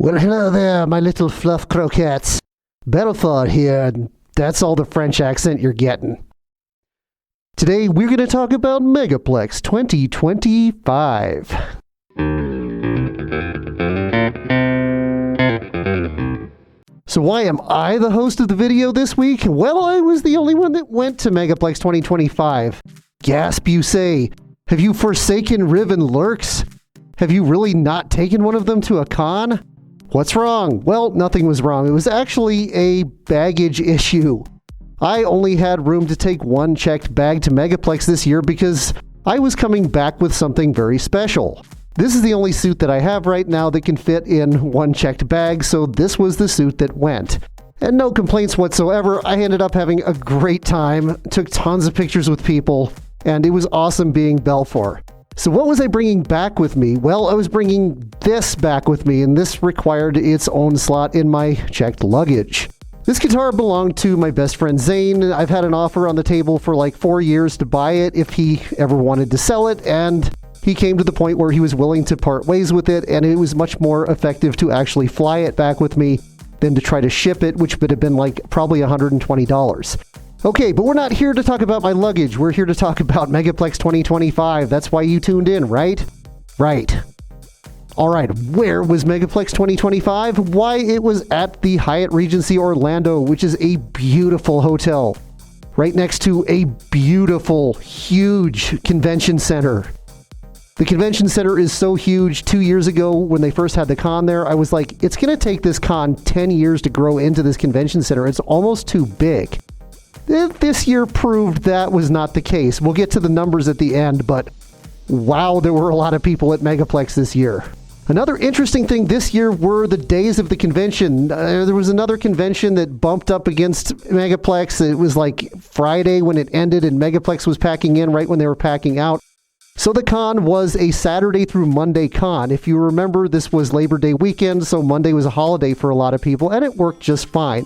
Well, hello there, my little fluff croquettes. Belfort here, and that's all the French accent you're getting. Today, we're going to talk about Megaplex 2025. So why am I the host of the video this week? Well, I was the only one that went to Megaplex 2025. Gasp, you say. Have you forsaken Riven Lurks? Have you really not taken one of them to a con? What's wrong? Well, nothing was wrong. It was actually a baggage issue. I only had room to take one checked bag to Megaplex this year because I was coming back with something very special. This is the only suit that I have right now that can fit in one checked bag, so this was the suit that went. And no complaints whatsoever. I ended up having a great time, took tons of pictures with people, and it was awesome being Belfort. So what was I bringing back with me? Well, I was bringing this back with me, and this required its own slot in my checked luggage. This guitar belonged to my best friend Zane. I've had an offer on the table for like 4 years to buy it if he ever wanted to sell it, and he came to the point where he was willing to part ways with it, and it was much more effective to actually fly it back with me than to try to ship it, which would have been like probably $120. Okay, but we're not here to talk about my luggage. We're here to talk about Megaplex 2025. That's why you tuned in, right? Right. All right, where was Megaplex 2025? Why, it was at the Hyatt Regency Orlando, which is a beautiful hotel, right next to a beautiful, huge convention center. The convention center is so huge. 2 years ago, when they first had the con there, I was like, it's going to take this con 10 years to grow into this convention center. It's almost too big. This year proved that was not the case. We'll get to the numbers at the end, but wow, there were a lot of people at Megaplex this year. Another interesting thing this year were the days of the convention. There was another convention that bumped up against Megaplex. It was like Friday when it ended, and Megaplex was packing in right when they were packing out. So the con was a Saturday through Monday con. If you remember, this was Labor Day weekend, so Monday was a holiday for a lot of people, and it worked just fine.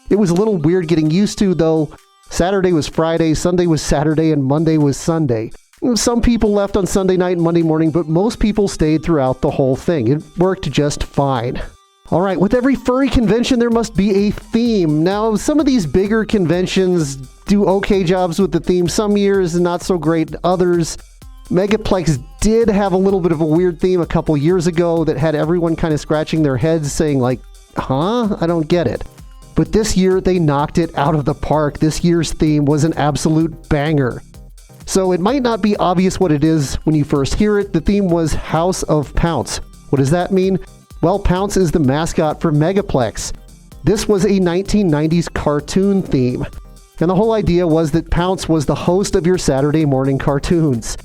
It was a little weird getting used to, though. Saturday was Friday, Sunday was Saturday, and Monday was Sunday. Some people left on Sunday night and Monday morning, but most people stayed throughout the whole thing. It worked just fine. All right, with every furry convention, there must be a theme. Now, some of these bigger conventions do okay jobs with the theme. Some years, not so great. Others. Megaplex did have a little bit of a weird theme a couple years ago that had everyone kind of scratching their heads saying like, huh? I don't get it. But this year, they knocked it out of the park. This year's theme was an absolute banger. So it might not be obvious what it is when you first hear it. The theme was House of Pounce. What does that mean? Well, Pounce is the mascot for Megaplex. This was a 1990s cartoon theme. And the whole idea was that Pounce was the host of your Saturday morning cartoons.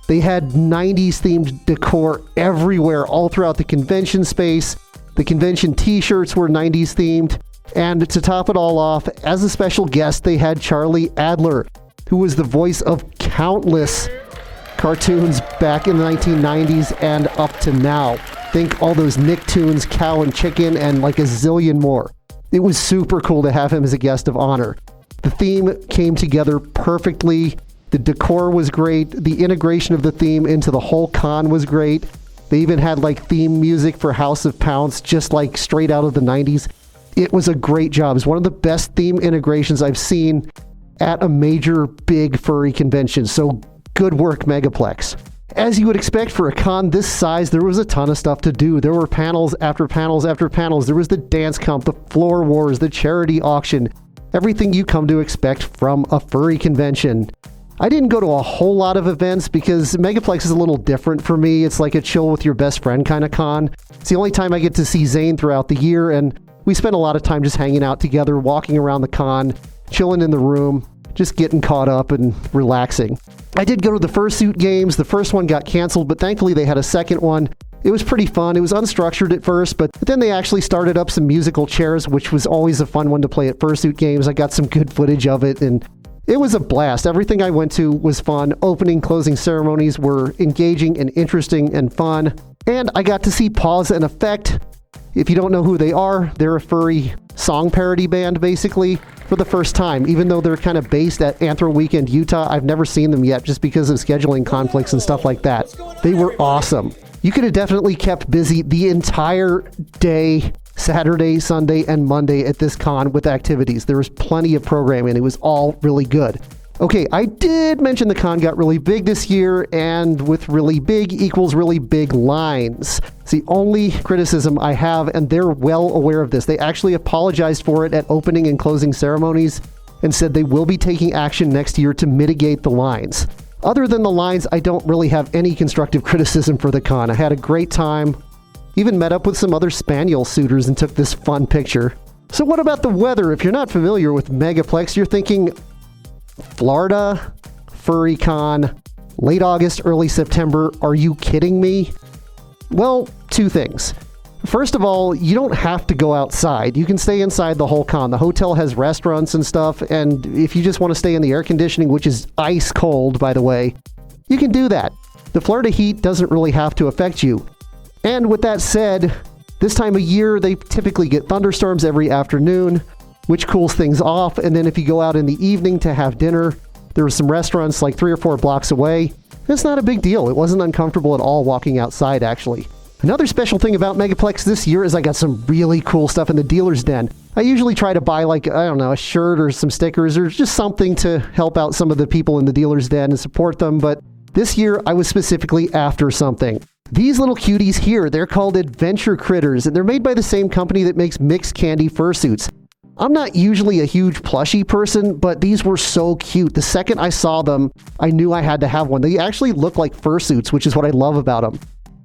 They had 90s themed decor everywhere, all throughout the convention space. The convention t-shirts were 90s themed. And to top it all off, as a special guest, they had Charlie Adler, who was the voice of countless cartoons back in the 1990s and up to now. Think all those Nicktoons, Cow and Chicken, and like a zillion more. It was super cool to have him as a guest of honor. The theme came together perfectly. The decor was great. The integration of the theme into the whole con was great. They even had like theme music for House of Pounce, just like straight out of the 90s. It was a great job. It's one of the best theme integrations I've seen at a major big furry convention. So good work, Megaplex. As you would expect for a con this size, there was a ton of stuff to do. There were panels after panels after panels. There was the dance comp, the floor wars, the charity auction, everything you come to expect from a furry convention. I didn't go to a whole lot of events because Megaplex is a little different for me. It's like a chill with your best friend kind of con. It's the only time I get to see Zane throughout the year, and we spend a lot of time just hanging out together, walking around the con, chilling in the room, just getting caught up and relaxing. I did go to the Fursuit games. The first one got canceled, but thankfully they had a second one. It was pretty fun. It was unstructured at first, but then they actually started up some musical chairs, which was always a fun one to play at Fursuit games. I got some good footage of it, and it was a blast. Everything I went to was fun. Opening, closing ceremonies were engaging and interesting and fun. And I got to see Pause and Effect. If you don't know who they are, they're a furry song parody band, basically, for the first time. Even though they're kind of based at Anthro Weekend, Utah, I've never seen them yet just because of scheduling conflicts and stuff like that. They were awesome. You could have definitely kept busy the entire day, Saturday, Sunday, and Monday at this con with activities. There was plenty of programming. It was all really good. Okay, I did mention the con got really big this year, and with really big equals really big lines. It's the only criticism I have, and they're well aware of this. They actually apologized for it at opening and closing ceremonies and said they will be taking action next year to mitigate the lines. Other than the lines, I don't really have any constructive criticism for the con. I had a great time. Even met up with some other spaniel suitors and took this fun picture. So what about the weather? If you're not familiar with Megaplex, you're thinking Florida, Furry Con, late August, early September. Are you kidding me? Well, two things. First of all, you don't have to go outside. You can stay inside the whole con. The hotel has restaurants and stuff, and if you just want to stay in the air conditioning, which is ice cold, by the way, you can do that. The Florida heat doesn't really have to affect you. And with that said, this time of year, they typically get thunderstorms every afternoon, which cools things off. And then if you go out in the evening to have dinner, there are some restaurants like 3 or 4 blocks away. It's not a big deal. It wasn't uncomfortable at all walking outside, actually. Another special thing about Megaplex this year is I got some really cool stuff in the dealer's den. I usually try to buy a shirt or some stickers or just something to help out some of the people in the dealer's den and support them, but this year I was specifically after something. These little cuties here, they're called Adventure Critters, and they're made by the same company that makes mixed candy fursuits. I'm not usually a huge plushie person, but these were so cute. The second I saw them, I knew I had to have one. They actually look like fursuits, which is what I love about them.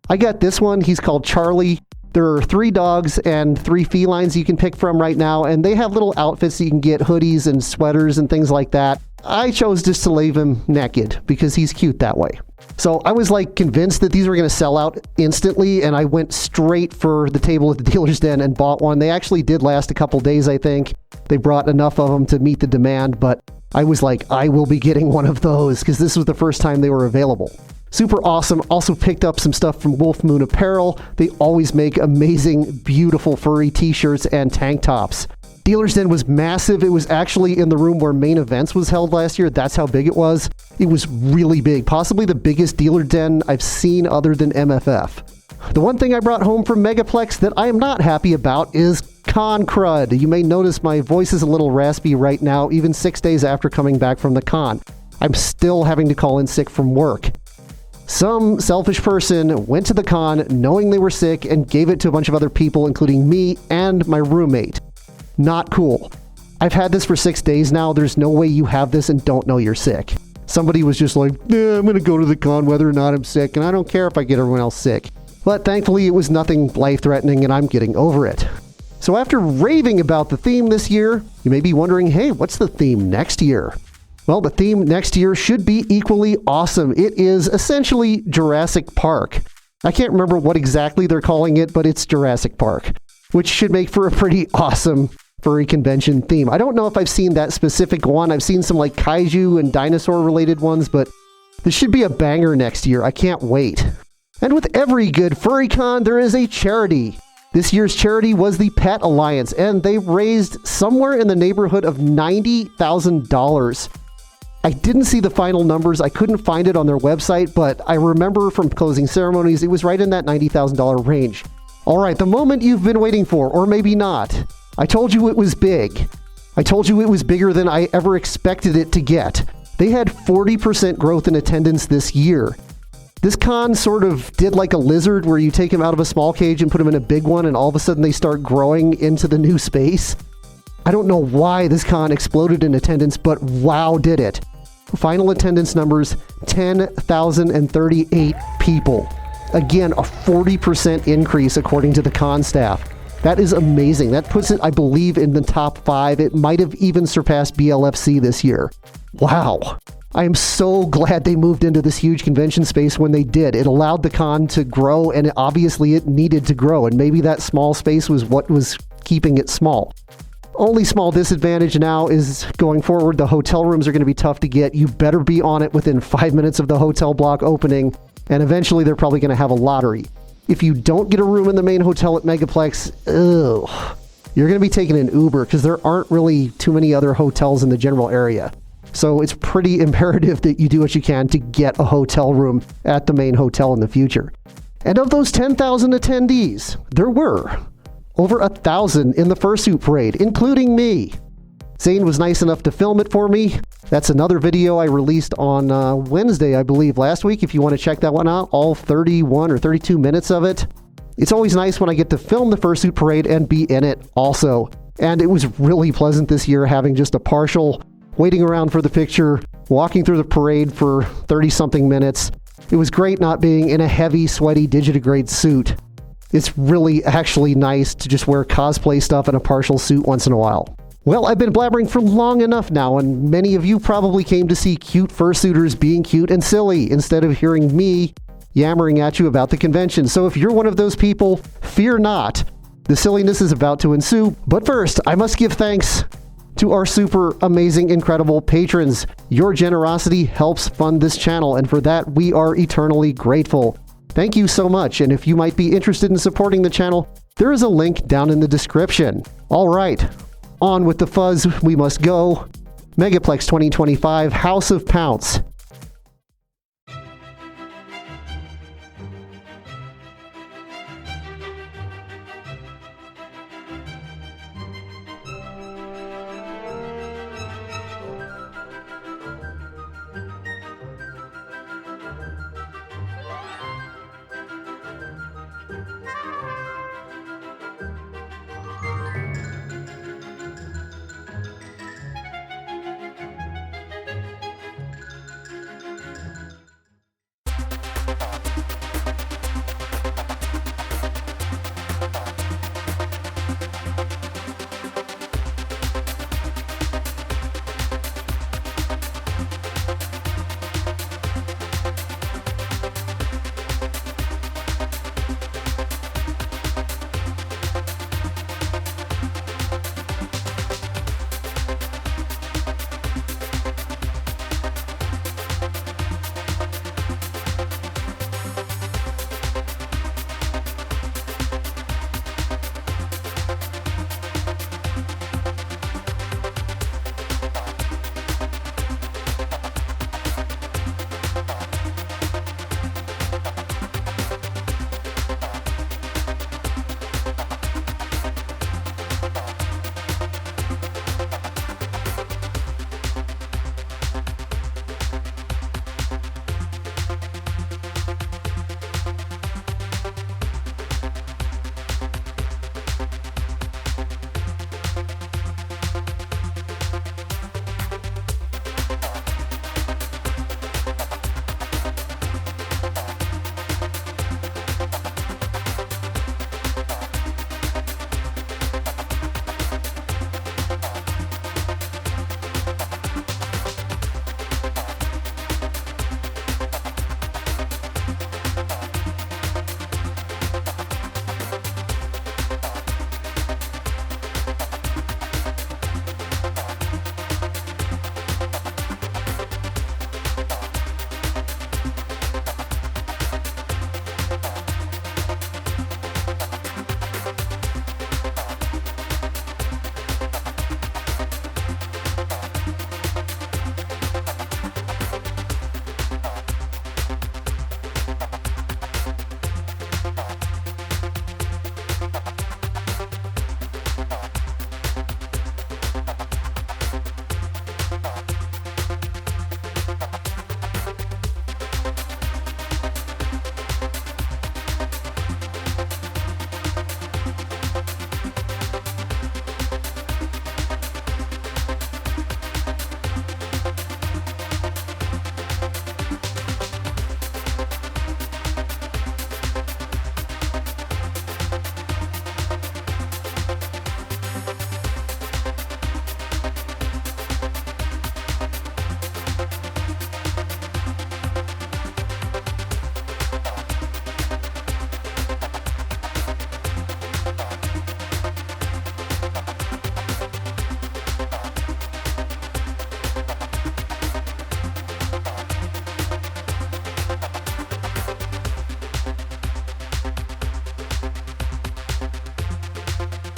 I got this one. He's called Charlie. There are 3 dogs and 3 felines you can pick from right now, and they have little outfits so you can get hoodies and sweaters and things like that. I chose just to leave him naked because he's cute that way. So I was convinced that these were going to sell out instantly, and I went straight for the table at the dealer's den and bought one. They actually did last a couple days, I think. They brought enough of them to meet the demand, but I was like, I will be getting one of those because this was the first time they were available. Super awesome. Also picked up some stuff from Wolf Moon Apparel. They always make amazing, beautiful furry t-shirts and tank tops. Dealer's Den was massive. It was actually in the room where main events was held last year. That's how big it was. It was really big. Possibly the biggest dealer den I've seen other than MFF. The one thing I brought home from Megaplex that I am not happy about is con crud. You may notice my voice is a little raspy right now, even 6 days after coming back from the con. I'm still having to call in sick from work. Some selfish person went to the con knowing they were sick and gave it to a bunch of other people, including me and my roommate. Not cool. I've had this for 6 days now. There's no way you have this and don't know you're sick. Somebody was just like, I'm going to go to the con whether or not I'm sick, and I don't care if I get everyone else sick. But thankfully, it was nothing life-threatening, and I'm getting over it. So after raving about the theme this year, you may be wondering, hey, what's the theme next year? Well, the theme next year should be equally awesome. It is essentially Jurassic Park. I can't remember what exactly they're calling it, but it's Jurassic Park, which should make for a pretty awesome furry convention theme. I don't know if I've seen that specific one. I've seen some kaiju and dinosaur related ones, but this should be a banger next year. I can't wait. And with every good furry con, there is a charity. This year's charity was the Pet Alliance, and they raised somewhere in the neighborhood of $90,000. I didn't see the final numbers. I couldn't find it on their website, but I remember from closing ceremonies, it was right in that $90,000 range. All right, the moment you've been waiting for, or maybe not. I told you it was big. I told you it was bigger than I ever expected it to get. They had 40% growth in attendance this year. This con sort of did like a lizard where you take them out of a small cage and put them in a big one, and all of a sudden they start growing into the new space. I don't know why this con exploded in attendance, but wow, did it. Final attendance numbers, 10,038 people. Again, a 40% increase according to the con staff. That is amazing. That puts it, I believe, in the top 5. It might have even surpassed BLFC this year. Wow. I am so glad they moved into this huge convention space when they did. It allowed the con to grow, and obviously it needed to grow, and maybe that small space was what was keeping it small. Only small disadvantage now is going forward, the hotel rooms are going to be tough to get. You better be on it within 5 minutes of the hotel block opening, and eventually they're probably going to have a lottery. If you don't get a room in the main hotel at Megaplex, you're going to be taking an Uber because there aren't really too many other hotels in the general area. So it's pretty imperative that you do what you can to get a hotel room at the main hotel in the future. And of those 10,000 attendees, there were over 1,000 in the fursuit parade, including me. Zane was nice enough to film it for me. That's another video I released on Wednesday, I believe, last week. If you want to check that one out, all 31 or 32 minutes of it. It's always nice when I get to film the fursuit parade and be in it also. And it was really pleasant this year having just a partial, waiting around for the picture, walking through the parade for 30-something minutes. It was great not being in a heavy, sweaty Digidegrade suit. It's really actually nice to just wear cosplay stuff in a partial suit once in a while. Well, I've been blabbering for long enough now, and many of you probably came to see cute fursuiters being cute and silly instead of hearing me yammering at you about the convention. So if you're one of those people, fear not. The silliness is about to ensue. But first, I must give thanks to our super amazing, incredible patrons. Your generosity helps fund this channel, and for that, we are eternally grateful. Thank you so much, and if you might be interested in supporting the channel, there is a link down in the description. All right. On with the fuzz, we must go. Megaplex 2025, House of Pounce.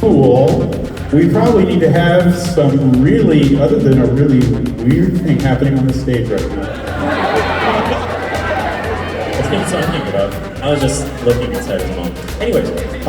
Cool. We probably need to have some really, other than a really weird thing happening on the stage right now. Let's get something about. I was just looking inside his mom. Anyways.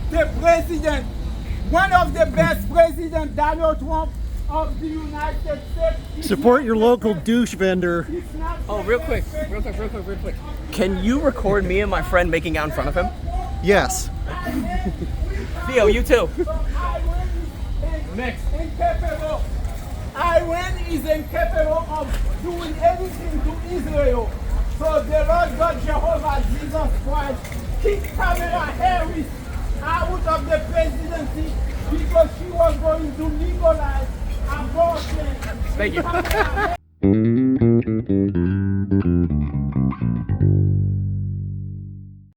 The president, one of the best presidents, Donald Trump of the United States. Support your local douche vendor. Oh, real quick. Can you record me and my friend making out in front of him? Yes. Theo, you too. Next. Incapable. Iran is incapable of doing anything to Israel. So the Lord God Jehovah Jesus Christ kicked Kamala Harris out of the presidency because she was going to legalize abortion. Thank you.